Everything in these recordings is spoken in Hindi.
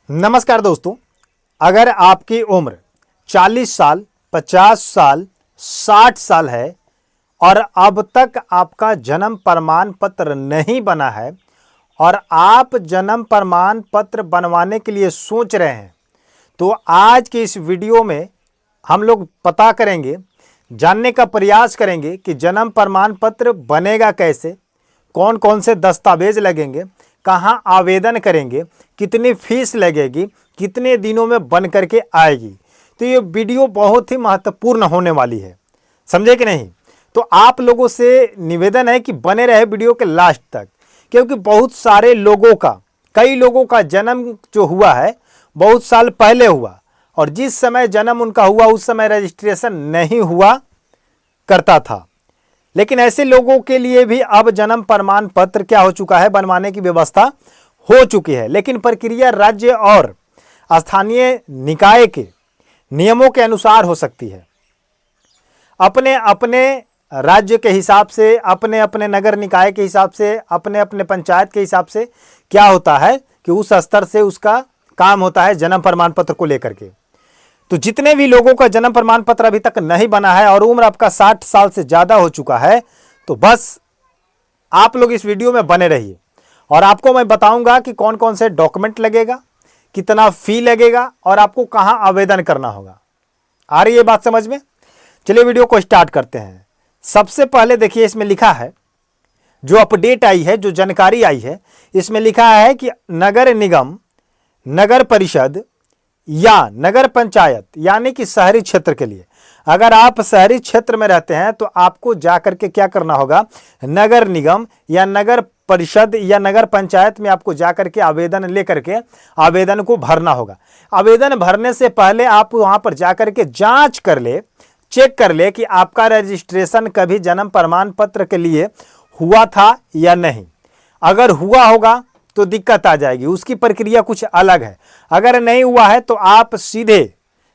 नमस्कार दोस्तों, अगर आपकी उम्र 40 साल, 50 साल, 60 साल है और अब तक आपका जन्म प्रमाण पत्र नहीं बना है और आप जन्म प्रमाण पत्र बनवाने के लिए सोच रहे हैं, तो आज के इस वीडियो में हम लोग पता करेंगे, जानने का प्रयास करेंगे कि जन्म प्रमाण पत्र बनेगा कैसे, कौन कौन से दस्तावेज लगेंगे, कहाँ आवेदन करेंगे, कितनी फीस लगेगी, कितने दिनों में बन करके आएगी। तो ये वीडियो बहुत ही महत्वपूर्ण होने वाली है, समझे कि नहीं। तो आप लोगों से निवेदन है कि बने रहे वीडियो के लास्ट तक, क्योंकि बहुत सारे लोगों का, कई लोगों का जन्म जो हुआ है बहुत साल पहले हुआ और जिस समय जन्म उनका हुआ उस समय रजिस्ट्रेशन नहीं हुआ करता था। लेकिन ऐसे लोगों के लिए भी अब जन्म प्रमाण पत्र क्या हो चुका है, बनवाने की व्यवस्था हो चुकी है। लेकिन प्रक्रिया राज्य और स्थानीय निकाय के नियमों के अनुसार हो सकती है। अपने अपने राज्य के हिसाब से, अपने अपने नगर निकाय के हिसाब से, अपने अपने पंचायत के हिसाब से क्या होता है कि उस स्तर से उसका काम होता है जन्म प्रमाण पत्र को लेकर के। तो जितने भी लोगों का जन्म प्रमाण पत्र अभी तक नहीं बना है और उम्र आपका 60 साल से ज़्यादा हो चुका है, तो बस आप लोग इस वीडियो में बने रहिए और आपको मैं बताऊंगा कि कौन कौन से डॉक्यूमेंट लगेगा, कितना फी लगेगा और आपको कहां आवेदन करना होगा। आ रही है बात समझ में? चलिए वीडियो को स्टार्ट करते हैं। सबसे पहले देखिए, इसमें लिखा है, जो अपडेट आई है, जो जानकारी आई है, इसमें लिखा है कि नगर निगम, नगर परिषद या नगर पंचायत यानी कि शहरी क्षेत्र के लिए, अगर आप शहरी क्षेत्र में रहते हैं तो आपको जाकर के क्या करना होगा, नगर निगम या नगर परिषद या नगर पंचायत में आपको जाकर के आवेदन लेकर के आवेदन को भरना होगा। आवेदन भरने से पहले आप वहां पर जाकर के जांच कर ले, चेक कर ले कि आपका रजिस्ट्रेशन कभी जन्म प्रमाण पत्र के लिए हुआ था या नहीं। अगर हुआ होगा तो दिक्कत आ जाएगी, उसकी प्रक्रिया कुछ अलग है। अगर नहीं हुआ है तो आप सीधे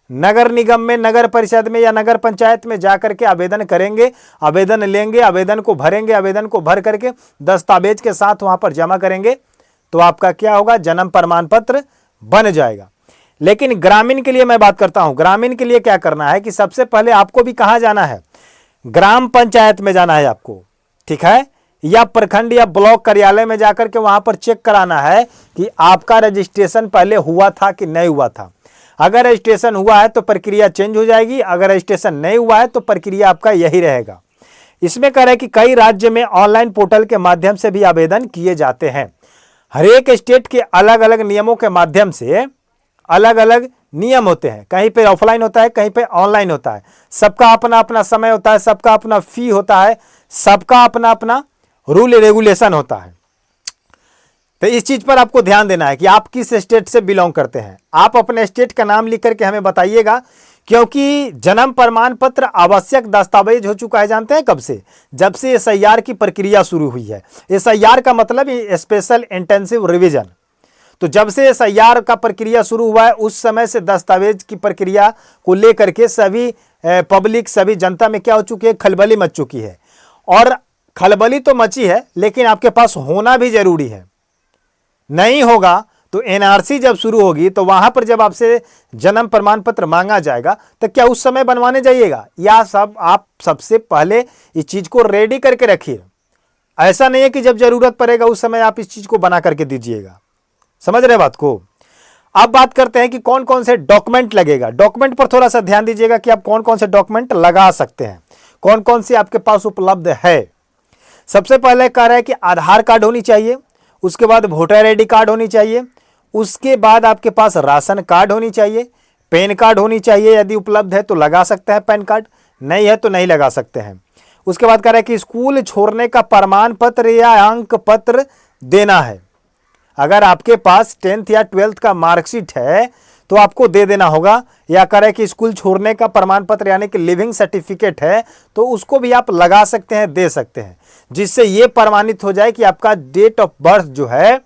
नगर निगम में, नगर परिषद में या नगर पंचायत में जाकर के आवेदन करेंगे, आवेदन लेंगे, आवेदन को भरेंगे, आवेदन को भर करके दस्तावेज के साथ वहां पर जमा करेंगे, तो आपका क्या होगा, जन्म प्रमाण पत्र बन जाएगा। लेकिन ग्रामीण के लिए मैं बात करता हूं। ग्रामीण के लिए क्या करना है कि सबसे पहले आपको भी कहां जाना है, ग्राम पंचायत में जाना है आपको, ठीक है, या प्रखंड या ब्लॉक कार्यालय में जाकर के वहां पर चेक कराना है कि आपका रजिस्ट्रेशन पहले हुआ था कि नहीं हुआ था। अगर रजिस्ट्रेशन हुआ है तो प्रक्रिया चेंज हो जाएगी, अगर रजिस्ट्रेशन नहीं हुआ है तो प्रक्रिया आपका यही रहेगा। इसमें कह रहे हैं कि कई राज्य में ऑनलाइन पोर्टल के माध्यम से भी आवेदन किए जाते हैं। हर एक स्टेट के अलग अलग नियमों के माध्यम से अलग अलग नियम होते हैं, कहीं पे ऑफलाइन होता है, कहीं पे ऑनलाइन होता है। सबका अपना अपना समय होता है, सबका अपना फी होता है, सबका अपना अपना रूल रेगुलेशन होता है। तो इस चीज पर आपको ध्यान देना है कि आप किस स्टेट से बिलोंग करते हैं। आप अपने स्टेट का नाम लिख करके हमें बताइएगा, क्योंकि जन्म प्रमाण पत्र आवश्यक दस्तावेज हो चुका है। जानते हैं कब से? जब से एसआईआर की प्रक्रिया शुरू हुई है। एसआईआर का मतलब स्पेशल इंटेंसिव रिवीजन। तो जब से एसआईआर का प्रक्रिया शुरू हुआ है उस समय से दस्तावेज की प्रक्रिया को लेकर के सभी पब्लिक, सभी जनता में क्या हो चुकी है, खलबली मच चुकी है। और खलबली तो मची है, लेकिन आपके पास होना भी जरूरी है। नहीं होगा तो एनआरसी जब शुरू होगी तो वहां पर जब आपसे जन्म प्रमाण पत्र मांगा जाएगा तो क्या उस समय बनवाने जाइएगा, या सब आप सबसे पहले इस चीज को रेडी करके रखिए। ऐसा नहीं है कि जब जरूरत पड़ेगा उस समय आप इस चीज को बना करके दीजिएगा। समझ रहे बात को? अब बात करते हैं कि कौन कौन से डॉक्यूमेंट लगेगा। डॉक्यूमेंट पर थोड़ा सा ध्यान दीजिएगा कि आप कौन कौन से डॉक्यूमेंट लगा सकते हैं, कौन कौन से आपके पास उपलब्ध है। सबसे पहले कह रहा है कि आधार कार्ड होनी चाहिए, उसके बाद वोटर आईडी कार्ड होनी चाहिए, उसके बाद आपके पास राशन कार्ड होनी चाहिए, पैन कार्ड होनी चाहिए, यदि उपलब्ध है तो लगा सकते हैं पैन कार्ड, नहीं है तो नहीं लगा सकते हैं। उसके बाद कह रहा है कि स्कूल छोड़ने का प्रमाण पत्र या अंक पत्र देना है। अगर आपके पास 10th या 12th का मार्कशीट है तो आपको दे देना होगा, या करें कि स्कूल छोड़ने का प्रमाण पत्र यानी कि लिविंग सर्टिफिकेट है तो उसको भी आप लगा सकते हैं, दे सकते हैं, जिससे ये प्रमाणित हो जाए कि आपका डेट ऑफ बर्थ जो है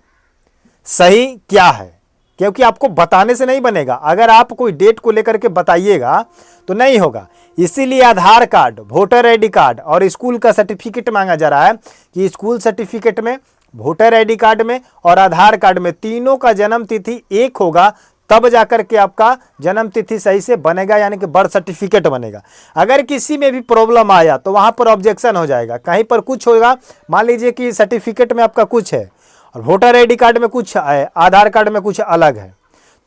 सही क्या है। क्योंकि आपको बताने से नहीं बनेगा, अगर आप कोई डेट को लेकर के बताइएगा तो नहीं होगा। इसीलिए आधार कार्ड, वोटर आईडी कार्ड और स्कूल का सर्टिफिकेट मांगा जा रहा है कि स्कूल सर्टिफिकेट में वोटर आईडी कार्ड में और आधार कार्ड में तीनों का जन्म तिथि एक होगा, तब जाकर के आपका जन्म तिथि सही से बनेगा, यानी कि बर्थ सर्टिफिकेट बनेगा। अगर किसी में भी प्रॉब्लम आया तो वहां पर ऑब्जेक्शन हो जाएगा, कहीं पर कुछ होगा, मान लीजिए कि सर्टिफिकेट में आपका कुछ है और वोटर आईडी कार्ड में कुछ है, आधार कार्ड में कुछ अलग है,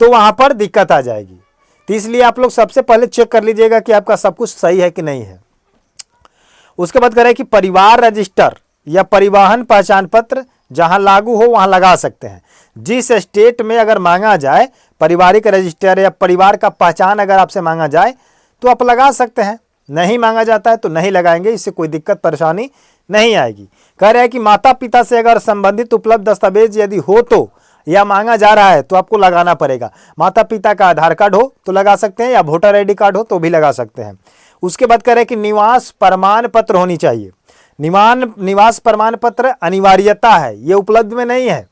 तो वहां पर दिक्कत आ जाएगी। तो इसलिए आप लोग सबसे पहले चेक कर लीजिएगा कि आपका सब कुछ सही है कि नहीं है। उसके बाद करें कि परिवार रजिस्टर या परिवहन पहचान पत्र जहां लागू हो वहां लगा सकते हैं। जिस स्टेट में अगर मांगा जाए पारिवारिक रजिस्टर या परिवार का पहचान अगर आपसे मांगा जाए तो आप लगा सकते हैं, नहीं मांगा जाता है तो नहीं लगाएंगे, इससे कोई दिक्कत परेशानी नहीं आएगी। कह रहे हैं कि माता पिता से अगर संबंधित उपलब्ध दस्तावेज यदि हो तो या मांगा जा रहा है तो आपको लगाना पड़ेगा। माता पिता का आधार कार्ड हो तो लगा सकते हैं या वोटर आईडी कार्ड हो तो भी लगा सकते हैं। उसके बाद कह रहे हैं कि निवास प्रमाण पत्र होनी चाहिए। निवास प्रमाण पत्र अनिवार्यता है, ये उपलब्ध में नहीं है,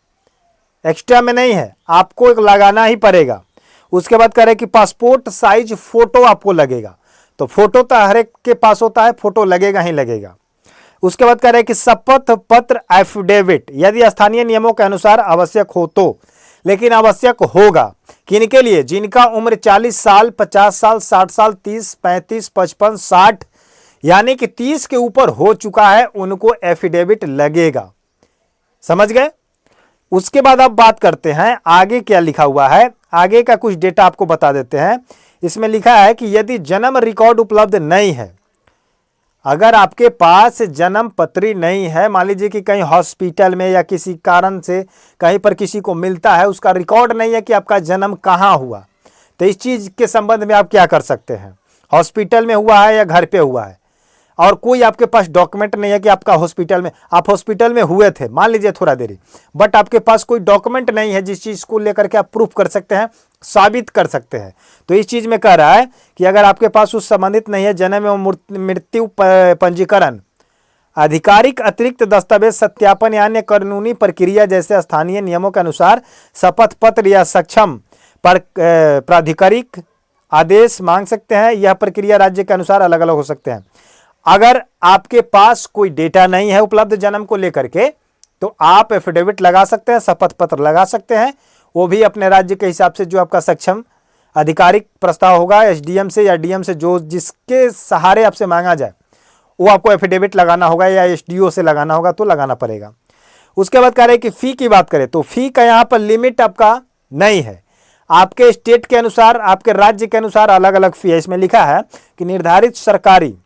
एक्स्ट्रा में नहीं है, आपको एक लगाना ही पड़ेगा। उसके बाद कह रहे हैं कि पासपोर्ट साइज फोटो आपको लगेगा, तो फोटो तो हर एक के पास होता है, फोटो लगेगा ही लगेगा। उसके बाद कह रहे हैं कि शपथ पत्र एफिडेविट यदि स्थानीय नियमों के अनुसार आवश्यक हो तो, लेकिन आवश्यक होगा किनके लिए? जिनका उम्र 40 साल, 50 साल, 60 साल, 30, 35, 55, 60 यानी कि 30 के ऊपर हो चुका है, उनको एफिडेविट लगेगा। समझ गए? उसके बाद अब बात करते हैं आगे क्या लिखा हुआ है। आगे का कुछ डेटा आपको बता देते हैं। इसमें लिखा है कि यदि जन्म रिकॉर्ड उपलब्ध नहीं है, अगर आपके पास जन्म पत्री नहीं है, मान लीजिए कि कहीं हॉस्पिटल में या किसी कारण से कहीं पर किसी को मिलता है, उसका रिकॉर्ड नहीं है कि आपका जन्म कहाँ हुआ, तो इस चीज़ के संबंध में आप क्या कर सकते हैं? हॉस्पिटल में हुआ है या घर पे हुआ है और कोई आपके पास डॉक्यूमेंट नहीं है कि आपका हॉस्पिटल में, आप हॉस्पिटल में हुए थे मान लीजिए थोड़ा देरी, बट आपके पास कोई डॉक्यूमेंट नहीं है जिस चीज़ को लेकर के आप प्रूफ कर सकते हैं, साबित कर सकते हैं। तो इस चीज़ में कह रहा है कि अगर आपके पास उस संबंधित नहीं है जन्म एवं मृत्यु पंजीकरण, आधिकारिक अतिरिक्त दस्तावेज सत्यापन या अन्य कानूनी प्रक्रिया जैसे स्थानीय नियमों के अनुसार शपथ पत्र या सक्षम पर प्राधिकारिक आदेश मांग सकते हैं। यह प्रक्रिया राज्य के अनुसार अलग अलग हो सकते हैं। अगर आपके पास कोई डेटा नहीं है उपलब्ध जन्म को लेकर के, तो आप एफिडेविट लगा सकते हैं, शपथ पत्र लगा सकते हैं, वो भी अपने राज्य के हिसाब से जो आपका सक्षम आधिकारिक प्रस्ताव होगा एसडीएम से या डीएम से, जो जिसके सहारे आपसे मांगा जाए वो आपको एफिडेविट लगाना होगा या एसडीओ से लगाना होगा तो लगाना पड़ेगा। उसके बाद कह रहे हैं कि फ़ी की बात करें तो फ़ी का यहाँ पर लिमिट आपका नहीं है, आपके स्टेट के अनुसार, आपके राज्य के अनुसार अलग अलग फ़ी है। इसमें लिखा है कि निर्धारित सरकारी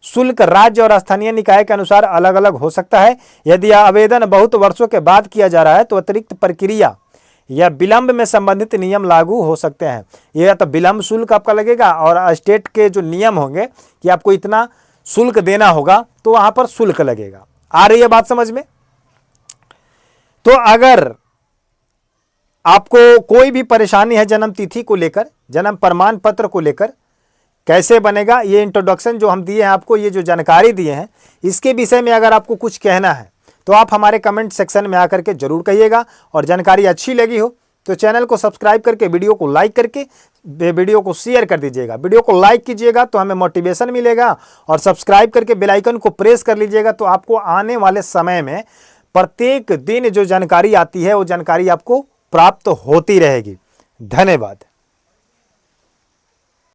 शुल्क राज्य और स्थानीय निकाय के अनुसार अलग अलग हो सकता है। यदि आवेदन बहुत वर्षों के बाद किया जा रहा है तो अतिरिक्त प्रक्रिया या विलंब में संबंधित नियम लागू हो सकते हैं। यह तो विलंब शुल्क आपका लगेगा और स्टेट के जो नियम होंगे कि आपको इतना शुल्क देना होगा तो वहां पर शुल्क लगेगा। आ रही है बात समझ में? तो अगर आपको कोई भी परेशानी है जन्म तिथि को लेकर, जन्म प्रमाण पत्र को लेकर कैसे बनेगा, ये इंट्रोडक्शन जो हम दिए हैं आपको, ये जो जानकारी दिए हैं, इसके विषय में अगर आपको कुछ कहना है तो आप हमारे कमेंट सेक्शन में आकर के जरूर कहिएगा। और जानकारी अच्छी लगी हो तो चैनल को सब्सक्राइब करके वीडियो को लाइक करके वीडियो को शेयर कर दीजिएगा। वीडियो को लाइक कीजिएगा तो हमें मोटिवेशन मिलेगा और सब्सक्राइब करके बेल आइकन को प्रेस कर लीजिएगा तो आपको आने वाले समय में प्रत्येक दिन जो जानकारी आती है वो जानकारी आपको प्राप्त होती रहेगी। धन्यवाद।